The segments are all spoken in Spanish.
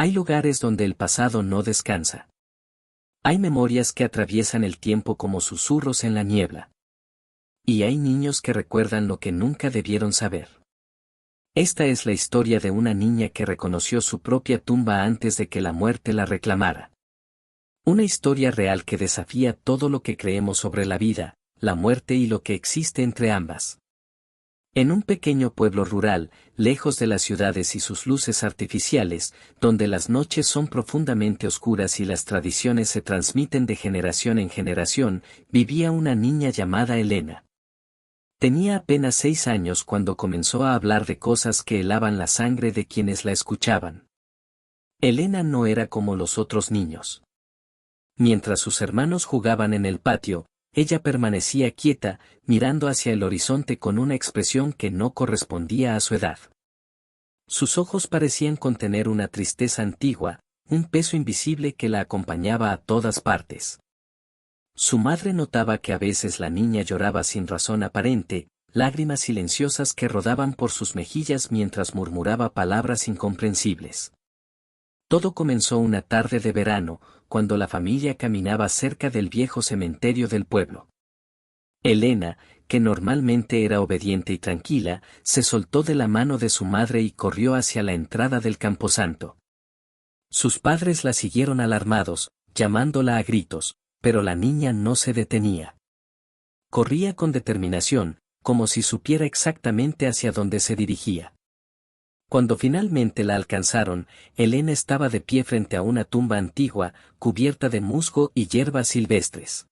Hay lugares donde el pasado no descansa. Hay memorias que atraviesan el tiempo como susurros en la niebla. Y hay niños que recuerdan lo que nunca debieron saber. Esta es la historia de una niña que reconoció su propia tumba antes de que la muerte la reclamara. Una historia real que desafía todo lo que creemos sobre la vida, la muerte y lo que existe entre ambas. En un pequeño pueblo rural, lejos de las ciudades y sus luces artificiales, donde las noches son profundamente oscuras y las tradiciones se transmiten de generación en generación, vivía una niña llamada Elena. Tenía apenas 6 años cuando comenzó a hablar de cosas que helaban la sangre de quienes la escuchaban. Elena no era como los otros niños. Mientras sus hermanos jugaban en el patio, ella permanecía quieta, mirando hacia el horizonte con una expresión que no correspondía a su edad. Sus ojos parecían contener una tristeza antigua, un peso invisible que la acompañaba a todas partes. Su madre notaba que a veces la niña lloraba sin razón aparente, lágrimas silenciosas que rodaban por sus mejillas mientras murmuraba palabras incomprensibles. Todo comenzó una tarde de verano, cuando la familia caminaba cerca del viejo cementerio del pueblo. Elena, que normalmente era obediente y tranquila, se soltó de la mano de su madre y corrió hacia la entrada del camposanto. Sus padres la siguieron alarmados, llamándola a gritos, pero la niña no se detenía. Corría con determinación, como si supiera exactamente hacia dónde se dirigía. Cuando finalmente la alcanzaron, Elena estaba de pie frente a una tumba antigua, cubierta de musgo y hierbas silvestres.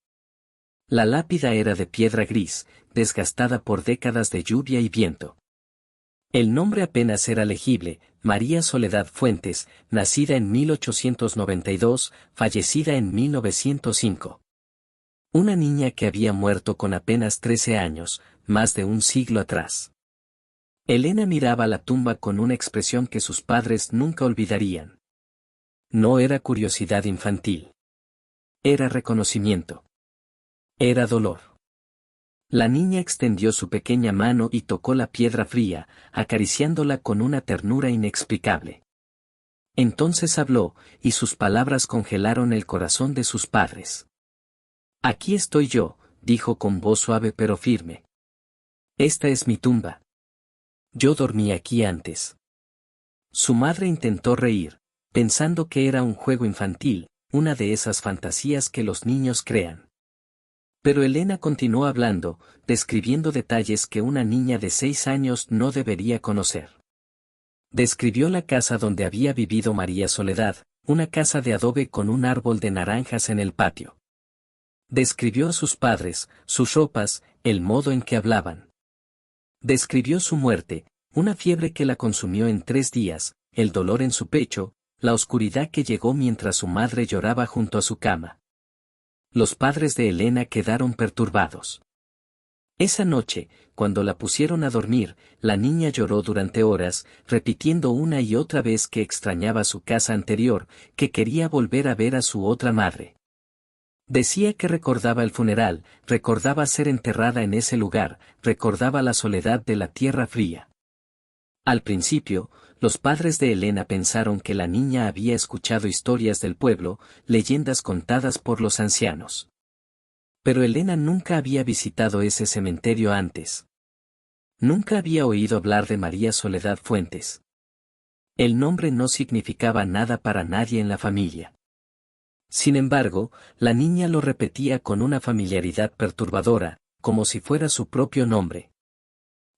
La lápida era de piedra gris, desgastada por décadas de lluvia y viento. El nombre apenas era legible: María Soledad Fuentes, nacida en 1892, fallecida en 1905. Una niña que había muerto con apenas 13 años, más de un siglo atrás. Elena miraba la tumba con una expresión que sus padres nunca olvidarían. No era curiosidad infantil. Era reconocimiento. Era dolor. La niña extendió su pequeña mano y tocó la piedra fría, acariciándola con una ternura inexplicable. Entonces habló, y sus palabras congelaron el corazón de sus padres. «Aquí estoy yo», dijo con voz suave pero firme. «Esta es mi tumba. Yo dormí aquí antes». Su madre intentó reír, pensando que era un juego infantil, una de esas fantasías que los niños crean. Pero Elena continuó hablando, describiendo detalles que una niña de 6 años no debería conocer. Describió la casa donde había vivido María Soledad, una casa de adobe con un árbol de naranjas en el patio. Describió a sus padres, sus ropas, el modo en que hablaban. Describió su muerte, una fiebre que la consumió en 3 días, el dolor en su pecho, la oscuridad que llegó mientras su madre lloraba junto a su cama. Los padres de Elena quedaron perturbados. Esa noche, cuando la pusieron a dormir, la niña lloró durante horas, repitiendo una y otra vez que extrañaba su casa anterior, que quería volver a ver a su otra madre. Decía que recordaba el funeral, recordaba ser enterrada en ese lugar, recordaba la soledad de la tierra fría. Al principio, los padres de Elena pensaron que la niña había escuchado historias del pueblo, leyendas contadas por los ancianos. Pero Elena nunca había visitado ese cementerio antes. Nunca había oído hablar de María Soledad Fuentes. El nombre no significaba nada para nadie en la familia. Sin embargo, la niña lo repetía con una familiaridad perturbadora, como si fuera su propio nombre.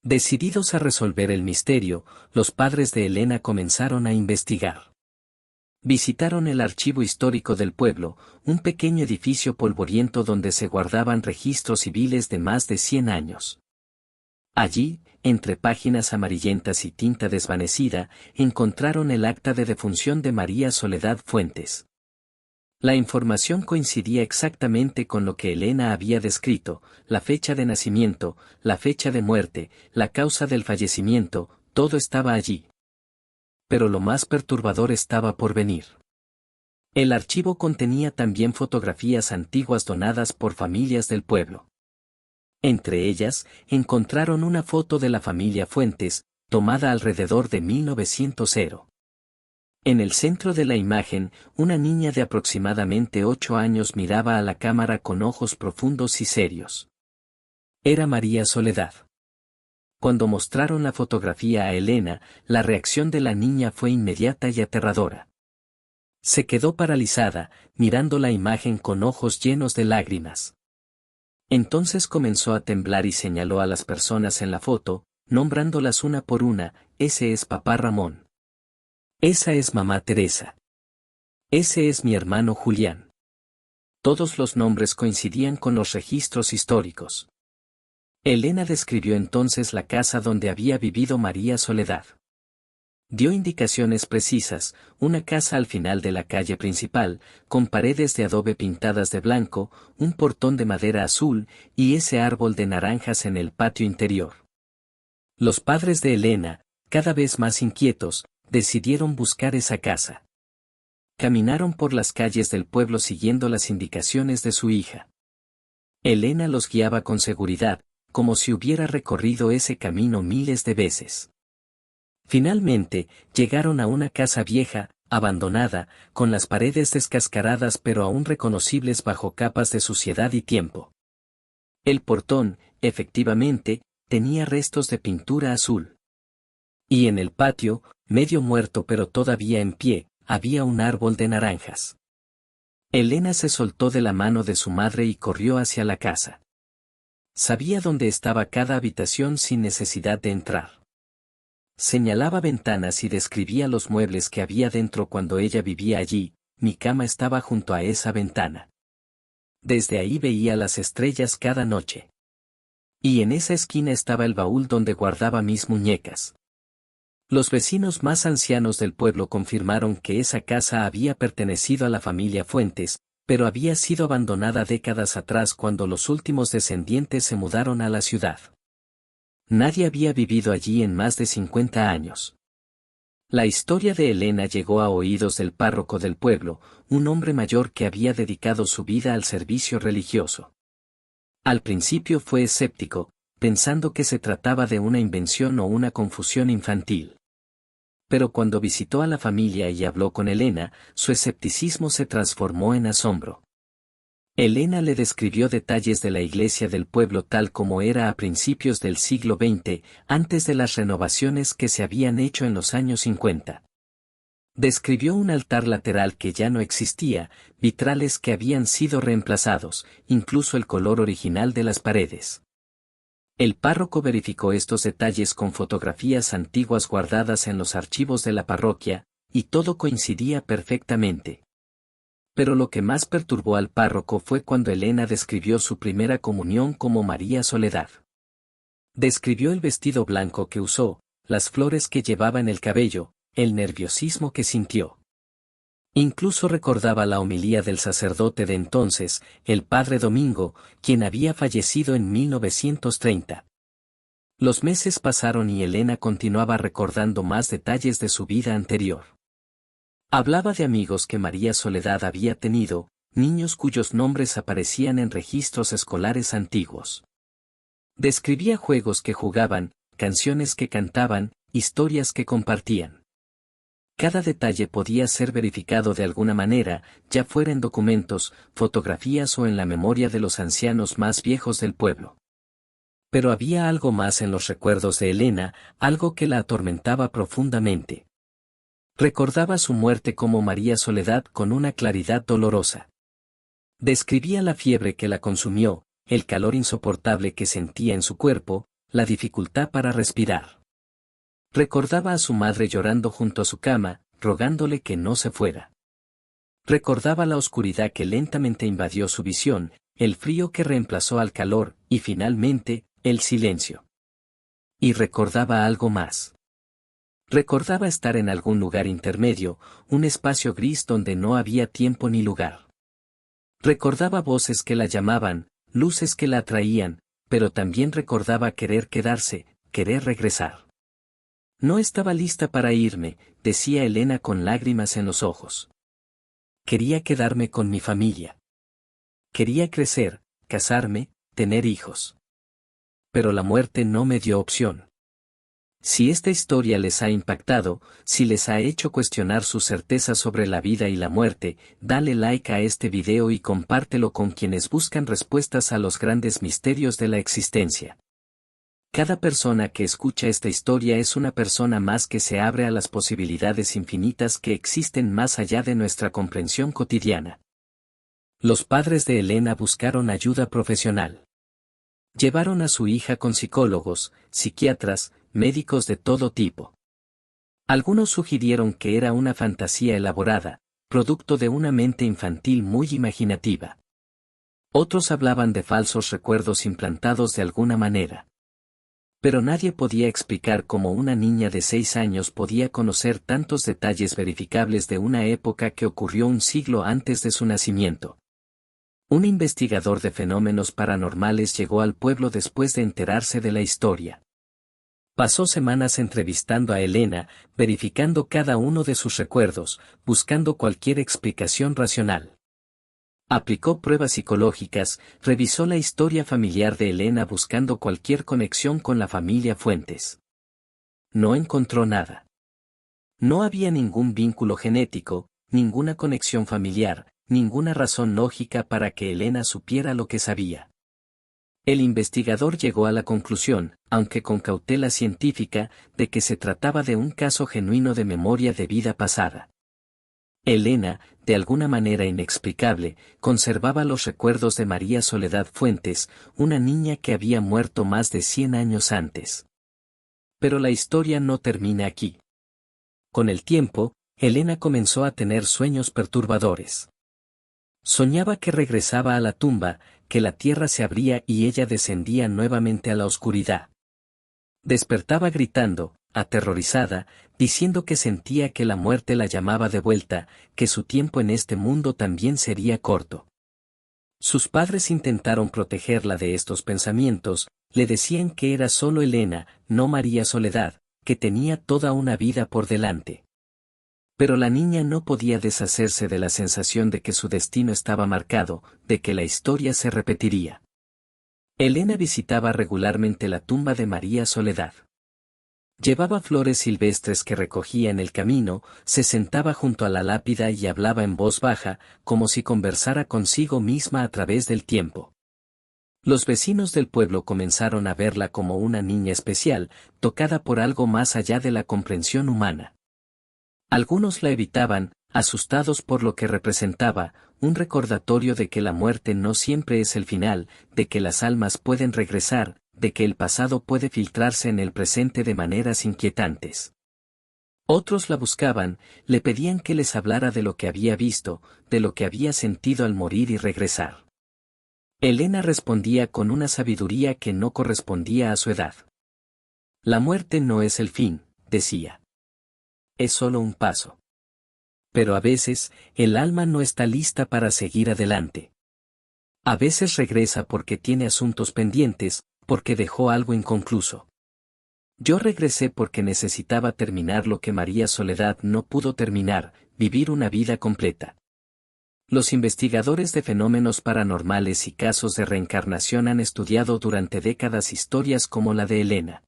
Decididos a resolver el misterio, los padres de Elena comenzaron a investigar. Visitaron el archivo histórico del pueblo, un pequeño edificio polvoriento donde se guardaban registros civiles de más de 100 años. Allí, entre páginas amarillentas y tinta desvanecida, encontraron el acta de defunción de María Soledad Fuentes. La información coincidía exactamente con lo que Elena había descrito: la fecha de nacimiento, la fecha de muerte, la causa del fallecimiento, todo estaba allí. Pero lo más perturbador estaba por venir. El archivo contenía también fotografías antiguas donadas por familias del pueblo. Entre ellas, encontraron una foto de la familia Fuentes, tomada alrededor de 1900. En el centro de la imagen, una niña de aproximadamente 8 años miraba a la cámara con ojos profundos y serios. Era María Soledad. Cuando mostraron la fotografía a Elena, la reacción de la niña fue inmediata y aterradora. Se quedó paralizada, mirando la imagen con ojos llenos de lágrimas. Entonces comenzó a temblar y señaló a las personas en la foto, nombrándolas una por una: ese es papá Ramón. Esa es mamá Teresa. Ese es mi hermano Julián. Todos los nombres coincidían con los registros históricos. Elena describió entonces la casa donde había vivido María Soledad. Dio indicaciones precisas: una casa al final de la calle principal, con paredes de adobe pintadas de blanco, un portón de madera azul, y ese árbol de naranjas en el patio interior. Los padres de Elena, cada vez más inquietos, decidieron buscar esa casa. Caminaron por las calles del pueblo siguiendo las indicaciones de su hija. Elena los guiaba con seguridad, como si hubiera recorrido ese camino miles de veces. Finalmente, llegaron a una casa vieja, abandonada, con las paredes descascaradas pero aún reconocibles bajo capas de suciedad y tiempo. El portón, efectivamente, tenía restos de pintura azul. Y en el patio, medio muerto pero todavía en pie, había un árbol de naranjas. Elena se soltó de la mano de su madre y corrió hacia la casa. Sabía dónde estaba cada habitación sin necesidad de entrar. Señalaba ventanas y describía los muebles que había dentro cuando ella vivía allí: mi cama estaba junto a esa ventana. Desde ahí veía las estrellas cada noche. Y en esa esquina estaba el baúl donde guardaba mis muñecas. Los vecinos más ancianos del pueblo confirmaron que esa casa había pertenecido a la familia Fuentes, pero había sido abandonada décadas atrás cuando los últimos descendientes se mudaron a la ciudad. Nadie había vivido allí en más de 50 años. La historia de Elena llegó a oídos del párroco del pueblo, un hombre mayor que había dedicado su vida al servicio religioso. Al principio fue escéptico, pensando que se trataba de una invención o una confusión infantil. Pero cuando visitó a la familia y habló con Elena, su escepticismo se transformó en asombro. Elena le describió detalles de la iglesia del pueblo tal como era a principios del siglo XX, antes de las renovaciones que se habían hecho en los años 50. Describió un altar lateral que ya no existía, vitrales que habían sido reemplazados, incluso el color original de las paredes. El párroco verificó estos detalles con fotografías antiguas guardadas en los archivos de la parroquia, y todo coincidía perfectamente. Pero lo que más perturbó al párroco fue cuando Elena describió su primera comunión como María Soledad. Describió el vestido blanco que usó, las flores que llevaba en el cabello, el nerviosismo que sintió. Incluso recordaba la homilía del sacerdote de entonces, el padre Domingo, quien había fallecido en 1930. Los meses pasaron y Elena continuaba recordando más detalles de su vida anterior. Hablaba de amigos que María Soledad había tenido, niños cuyos nombres aparecían en registros escolares antiguos. Describía juegos que jugaban, canciones que cantaban, historias que compartían. Cada detalle podía ser verificado de alguna manera, ya fuera en documentos, fotografías o en la memoria de los ancianos más viejos del pueblo. Pero había algo más en los recuerdos de Elena, algo que la atormentaba profundamente. Recordaba su muerte como María Soledad con una claridad dolorosa. Describía la fiebre que la consumió, el calor insoportable que sentía en su cuerpo, la dificultad para respirar. Recordaba a su madre llorando junto a su cama, rogándole que no se fuera. Recordaba la oscuridad que lentamente invadió su visión, el frío que reemplazó al calor, y finalmente, el silencio. Y recordaba algo más. Recordaba estar en algún lugar intermedio, un espacio gris donde no había tiempo ni lugar. Recordaba voces que la llamaban, luces que la atraían, pero también recordaba querer quedarse, querer regresar. No estaba lista para irme, decía Elena con lágrimas en los ojos. Quería quedarme con mi familia. Quería crecer, casarme, tener hijos. Pero la muerte no me dio opción. Si esta historia les ha impactado, si les ha hecho cuestionar sus certezas sobre la vida y la muerte, dale like a este video y compártelo con quienes buscan respuestas a los grandes misterios de la existencia. Cada persona que escucha esta historia es una persona más que se abre a las posibilidades infinitas que existen más allá de nuestra comprensión cotidiana. Los padres de Elena buscaron ayuda profesional. Llevaron a su hija con psicólogos, psiquiatras, médicos de todo tipo. Algunos sugirieron que era una fantasía elaborada, producto de una mente infantil muy imaginativa. Otros hablaban de falsos recuerdos implantados de alguna manera. Pero nadie podía explicar cómo una niña de 6 años podía conocer tantos detalles verificables de una época que ocurrió un siglo antes de su nacimiento. Un investigador de fenómenos paranormales llegó al pueblo después de enterarse de la historia. Pasó semanas entrevistando a Elena, verificando cada uno de sus recuerdos, buscando cualquier explicación racional. Aplicó pruebas psicológicas, revisó la historia familiar de Elena buscando cualquier conexión con la familia Fuentes. No encontró nada. No había ningún vínculo genético, ninguna conexión familiar, ninguna razón lógica para que Elena supiera lo que sabía. El investigador llegó a la conclusión, aunque con cautela científica, de que se trataba de un caso genuino de memoria de vida pasada. Elena, de alguna manera inexplicable, conservaba los recuerdos de María Soledad Fuentes, una niña que había muerto más de 100 años antes. Pero la historia no termina aquí. Con el tiempo, Elena comenzó a tener sueños perturbadores. Soñaba que regresaba a la tumba, que la tierra se abría y ella descendía nuevamente a la oscuridad. Despertaba gritando, aterrorizada, diciendo que sentía que la muerte la llamaba de vuelta, que su tiempo en este mundo también sería corto. Sus padres intentaron protegerla de estos pensamientos, le decían que era solo Elena, no María Soledad, que tenía toda una vida por delante. Pero la niña no podía deshacerse de la sensación de que su destino estaba marcado, de que la historia se repetiría. Elena visitaba regularmente la tumba de María Soledad. Llevaba flores silvestres que recogía en el camino, se sentaba junto a la lápida y hablaba en voz baja, como si conversara consigo misma a través del tiempo. Los vecinos del pueblo comenzaron a verla como una niña especial, tocada por algo más allá de la comprensión humana. Algunos la evitaban, asustados por lo que representaba, un recordatorio de que la muerte no siempre es el final, de que las almas pueden regresar, de que el pasado puede filtrarse en el presente de maneras inquietantes. Otros la buscaban, le pedían que les hablara de lo que había visto, de lo que había sentido al morir y regresar. Elena respondía con una sabiduría que no correspondía a su edad. La muerte no es el fin, decía. Es solo un paso. Pero a veces, el alma no está lista para seguir adelante. A veces regresa porque tiene asuntos pendientes, porque dejó algo inconcluso. Yo regresé porque necesitaba terminar lo que María Soledad no pudo terminar, vivir una vida completa. Los investigadores de fenómenos paranormales y casos de reencarnación han estudiado durante décadas historias como la de Elena.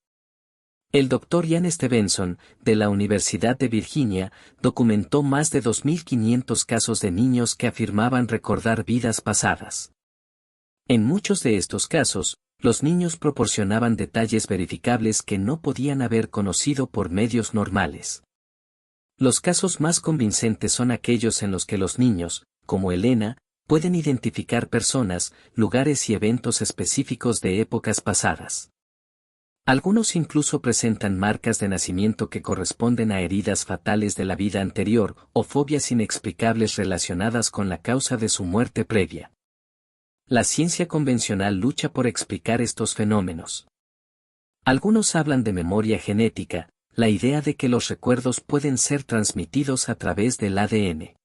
El Dr. Ian Stevenson, de la Universidad de Virginia, documentó más de 2.500 casos de niños que afirmaban recordar vidas pasadas. En muchos de estos casos, los niños proporcionaban detalles verificables que no podían haber conocido por medios normales. Los casos más convincentes son aquellos en los que los niños, como Elena, pueden identificar personas, lugares y eventos específicos de épocas pasadas. Algunos incluso presentan marcas de nacimiento que corresponden a heridas fatales de la vida anterior o fobias inexplicables relacionadas con la causa de su muerte previa. La ciencia convencional lucha por explicar estos fenómenos. Algunos hablan de memoria genética, la idea de que los recuerdos pueden ser transmitidos a través del ADN.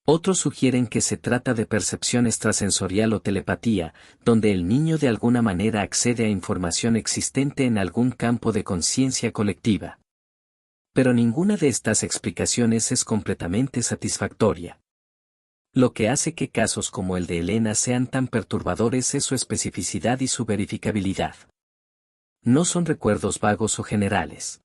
Otros sugieren que se trata de percepción extrasensorial o telepatía, donde el niño de alguna manera accede a información existente en algún campo de conciencia colectiva. Pero ninguna de estas explicaciones es completamente satisfactoria. Lo que hace que casos como el de Elena sean tan perturbadores es su especificidad y su verificabilidad. No son recuerdos vagos o generales.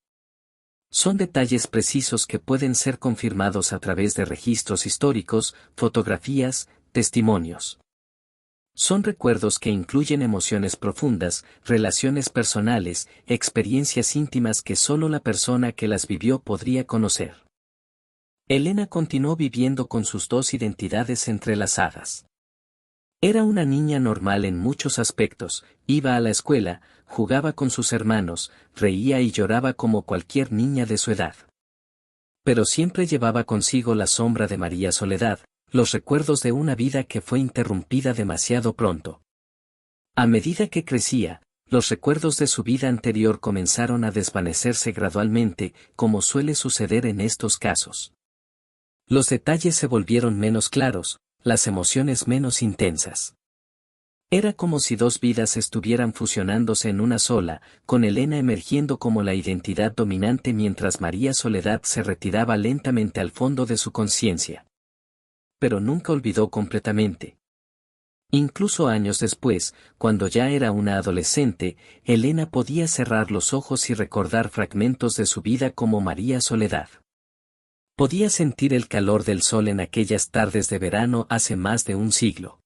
Son detalles precisos que pueden ser confirmados a través de registros históricos, fotografías, testimonios. Son recuerdos que incluyen emociones profundas, relaciones personales, experiencias íntimas que solo la persona que las vivió podría conocer. Elena continuó viviendo con sus dos identidades entrelazadas. Era una niña normal en muchos aspectos, iba a la escuela, jugaba con sus hermanos, reía y lloraba como cualquier niña de su edad. Pero siempre llevaba consigo la sombra de María Soledad, los recuerdos de una vida que fue interrumpida demasiado pronto. A medida que crecía, los recuerdos de su vida anterior comenzaron a desvanecerse gradualmente, como suele suceder en estos casos. Los detalles se volvieron menos claros, las emociones menos intensas. Era como si dos vidas estuvieran fusionándose en una sola, con Elena emergiendo como la identidad dominante mientras María Soledad se retiraba lentamente al fondo de su conciencia. Pero nunca olvidó completamente. Incluso años después, cuando ya era una adolescente, Elena podía cerrar los ojos y recordar fragmentos de su vida como María Soledad. Podía sentir el calor del sol en aquellas tardes de verano hace más de un siglo.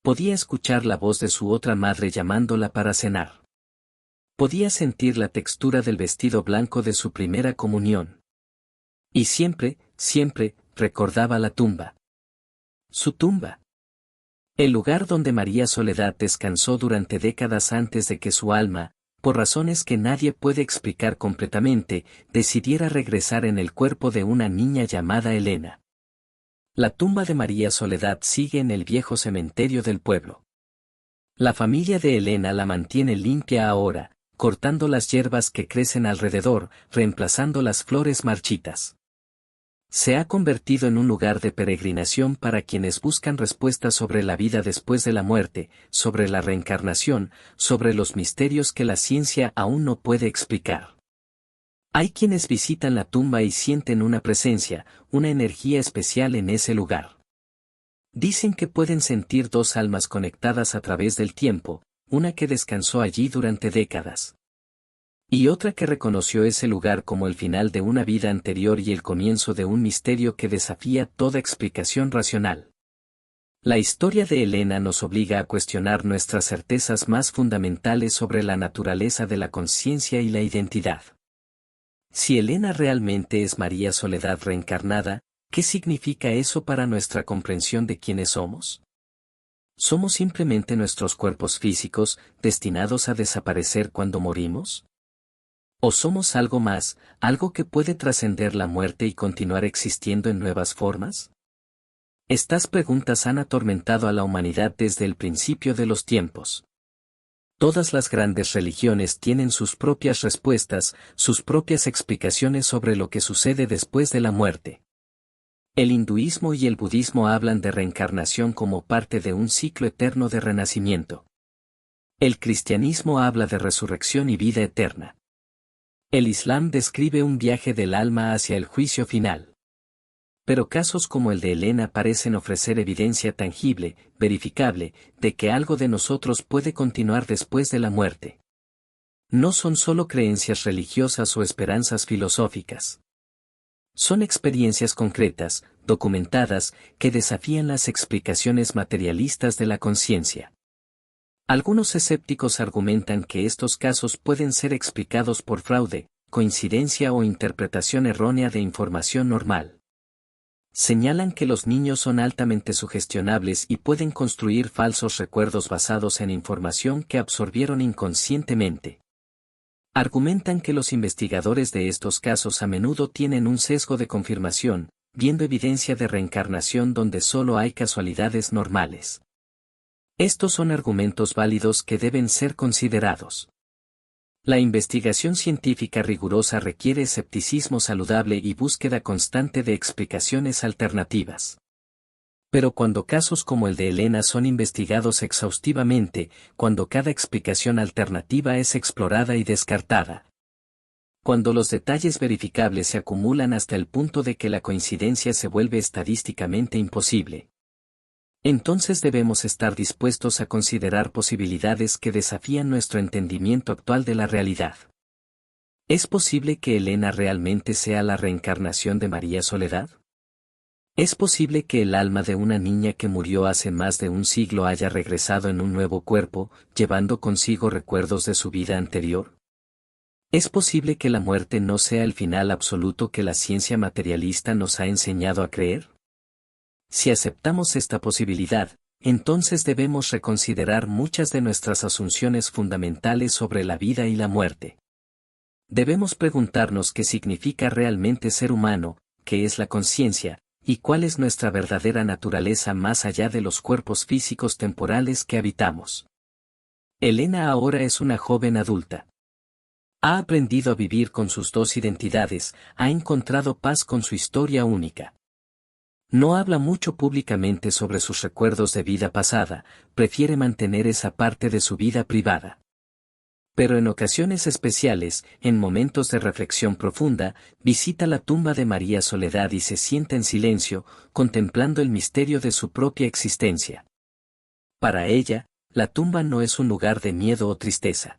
Podía escuchar la voz de su otra madre llamándola para cenar. Podía sentir la textura del vestido blanco de su primera comunión. Y siempre, siempre, recordaba la tumba. Su tumba. El lugar donde María Soledad descansó durante décadas antes de que su alma, por razones que nadie puede explicar completamente, decidiera regresar en el cuerpo de una niña llamada Elena. La tumba de María Soledad sigue en el viejo cementerio del pueblo. La familia de Elena la mantiene limpia ahora, cortando las hierbas que crecen alrededor, reemplazando las flores marchitas. Se ha convertido en un lugar de peregrinación para quienes buscan respuestas sobre la vida después de la muerte, sobre la reencarnación, sobre los misterios que la ciencia aún no puede explicar. Hay quienes visitan la tumba y sienten una presencia, una energía especial en ese lugar. Dicen que pueden sentir dos almas conectadas a través del tiempo, una que descansó allí durante décadas. Y otra que reconoció ese lugar como el final de una vida anterior y el comienzo de un misterio que desafía toda explicación racional. La historia de Elena nos obliga a cuestionar nuestras certezas más fundamentales sobre la naturaleza de la conciencia y la identidad. Si Elena realmente es María Soledad reencarnada, ¿qué significa eso para nuestra comprensión de quiénes somos? ¿Somos simplemente nuestros cuerpos físicos, destinados a desaparecer cuando morimos? ¿O somos algo más, algo que puede trascender la muerte y continuar existiendo en nuevas formas? Estas preguntas han atormentado a la humanidad desde el principio de los tiempos. Todas las grandes religiones tienen sus propias respuestas, sus propias explicaciones sobre lo que sucede después de la muerte. El hinduismo y el budismo hablan de reencarnación como parte de un ciclo eterno de renacimiento. El cristianismo habla de resurrección y vida eterna. El Islam describe un viaje del alma hacia el juicio final. Pero casos como el de Elena parecen ofrecer evidencia tangible, verificable, de que algo de nosotros puede continuar después de la muerte. No son solo creencias religiosas o esperanzas filosóficas. Son experiencias concretas, documentadas, que desafían las explicaciones materialistas de la conciencia. Algunos escépticos argumentan que estos casos pueden ser explicados por fraude, coincidencia o interpretación errónea de información normal. Señalan que los niños son altamente sugestionables y pueden construir falsos recuerdos basados en información que absorbieron inconscientemente. Argumentan que los investigadores de estos casos a menudo tienen un sesgo de confirmación, viendo evidencia de reencarnación donde solo hay casualidades normales. Estos son argumentos válidos que deben ser considerados. La investigación científica rigurosa requiere escepticismo saludable y búsqueda constante de explicaciones alternativas. Pero cuando casos como el de Elena son investigados exhaustivamente, cuando cada explicación alternativa es explorada y descartada, cuando los detalles verificables se acumulan hasta el punto de que la coincidencia se vuelve estadísticamente imposible, Entonces debemos estar dispuestos a considerar posibilidades que desafían nuestro entendimiento actual de la realidad. ¿Es posible que Elena realmente sea la reencarnación de María Soledad? ¿Es posible que el alma de una niña que murió hace más de un siglo haya regresado en un nuevo cuerpo, llevando consigo recuerdos de su vida anterior? ¿Es posible que la muerte no sea el final absoluto que la ciencia materialista nos ha enseñado a creer? Si aceptamos esta posibilidad, entonces debemos reconsiderar muchas de nuestras asunciones fundamentales sobre la vida y la muerte. Debemos preguntarnos qué significa realmente ser humano, qué es la conciencia, y cuál es nuestra verdadera naturaleza más allá de los cuerpos físicos temporales que habitamos. Elena ahora es una joven adulta. Ha aprendido a vivir con sus dos identidades, ha encontrado paz con su historia única. No habla mucho públicamente sobre sus recuerdos de vida pasada, prefiere mantener esa parte de su vida privada. Pero en ocasiones especiales, en momentos de reflexión profunda, visita la tumba de María Soledad y se sienta en silencio, contemplando el misterio de su propia existencia. Para ella, la tumba no es un lugar de miedo o tristeza.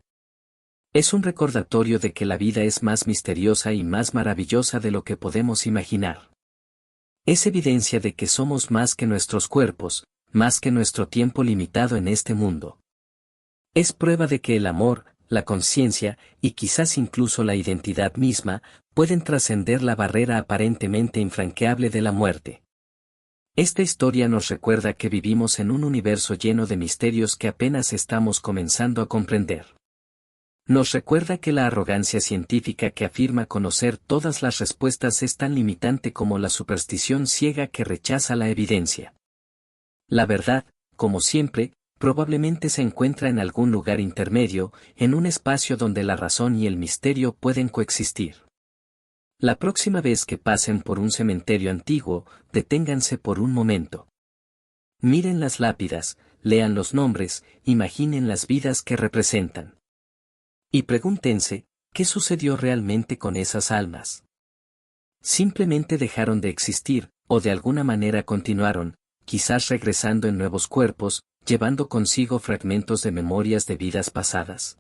Es un recordatorio de que la vida es más misteriosa y más maravillosa de lo que podemos imaginar. Es evidencia de que somos más que nuestros cuerpos, más que nuestro tiempo limitado en este mundo. Es prueba de que el amor, la conciencia, y quizás incluso la identidad misma, pueden trascender la barrera aparentemente infranqueable de la muerte. Esta historia nos recuerda que vivimos en un universo lleno de misterios que apenas estamos comenzando a comprender. Nos recuerda que la arrogancia científica que afirma conocer todas las respuestas es tan limitante como la superstición ciega que rechaza la evidencia. La verdad, como siempre, probablemente se encuentra en algún lugar intermedio, en un espacio donde la razón y el misterio pueden coexistir. La próxima vez que pasen por un cementerio antiguo, deténganse por un momento. Miren las lápidas, lean los nombres, imaginen las vidas que representan. Y pregúntense, ¿qué sucedió realmente con esas almas? Simplemente dejaron de existir, o de alguna manera continuaron, quizás regresando en nuevos cuerpos, llevando consigo fragmentos de memorias de vidas pasadas.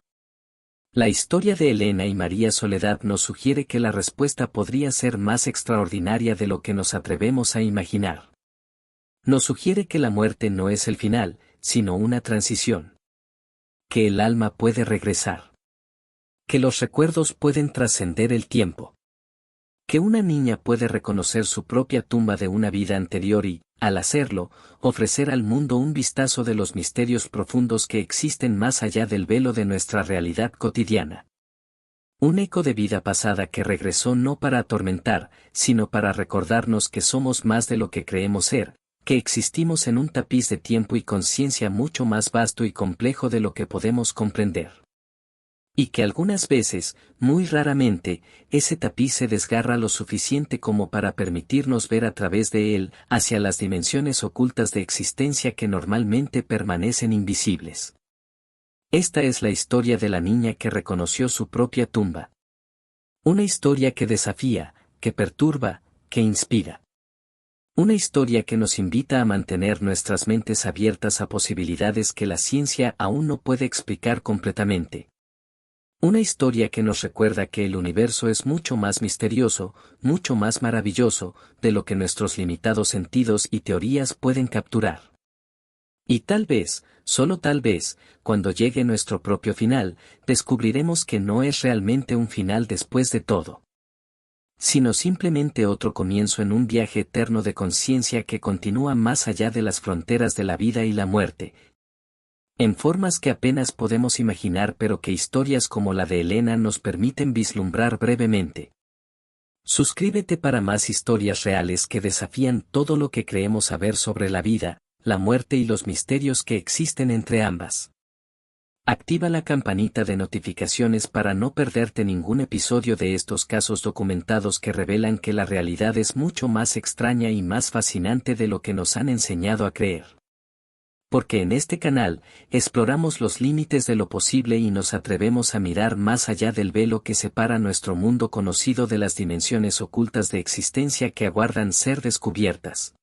La historia de Elena y María Soledad nos sugiere que la respuesta podría ser más extraordinaria de lo que nos atrevemos a imaginar. Nos sugiere que la muerte no es el final, sino una transición. Que el alma puede regresar. Que los recuerdos pueden trascender el tiempo. Que una niña puede reconocer su propia tumba de una vida anterior y, al hacerlo, ofrecer al mundo un vistazo de los misterios profundos que existen más allá del velo de nuestra realidad cotidiana. Un eco de vida pasada que regresó no para atormentar, sino para recordarnos que somos más de lo que creemos ser, que existimos en un tapiz de tiempo y conciencia mucho más vasto y complejo de lo que podemos comprender. Y que algunas veces, muy raramente, ese tapiz se desgarra lo suficiente como para permitirnos ver a través de él hacia las dimensiones ocultas de existencia que normalmente permanecen invisibles. Esta es la historia de la niña que reconoció su propia tumba. Una historia que desafía, que perturba, que inspira. Una historia que nos invita a mantener nuestras mentes abiertas a posibilidades que la ciencia aún no puede explicar completamente. Una historia que nos recuerda que el universo es mucho más misterioso, mucho más maravilloso, de lo que nuestros limitados sentidos y teorías pueden capturar. Y tal vez, solo tal vez, cuando llegue nuestro propio final, descubriremos que no es realmente un final después de todo, sino simplemente otro comienzo en un viaje eterno de conciencia que continúa más allá de las fronteras de la vida y la muerte, en formas que apenas podemos imaginar pero que historias como la de Elena nos permiten vislumbrar brevemente. Suscríbete para más historias reales que desafían todo lo que creemos saber sobre la vida, la muerte y los misterios que existen entre ambas. Activa la campanita de notificaciones para no perderte ningún episodio de estos casos documentados que revelan que la realidad es mucho más extraña y más fascinante de lo que nos han enseñado a creer. Porque en este canal, exploramos los límites de lo posible y nos atrevemos a mirar más allá del velo que separa nuestro mundo conocido de las dimensiones ocultas de existencia que aguardan ser descubiertas.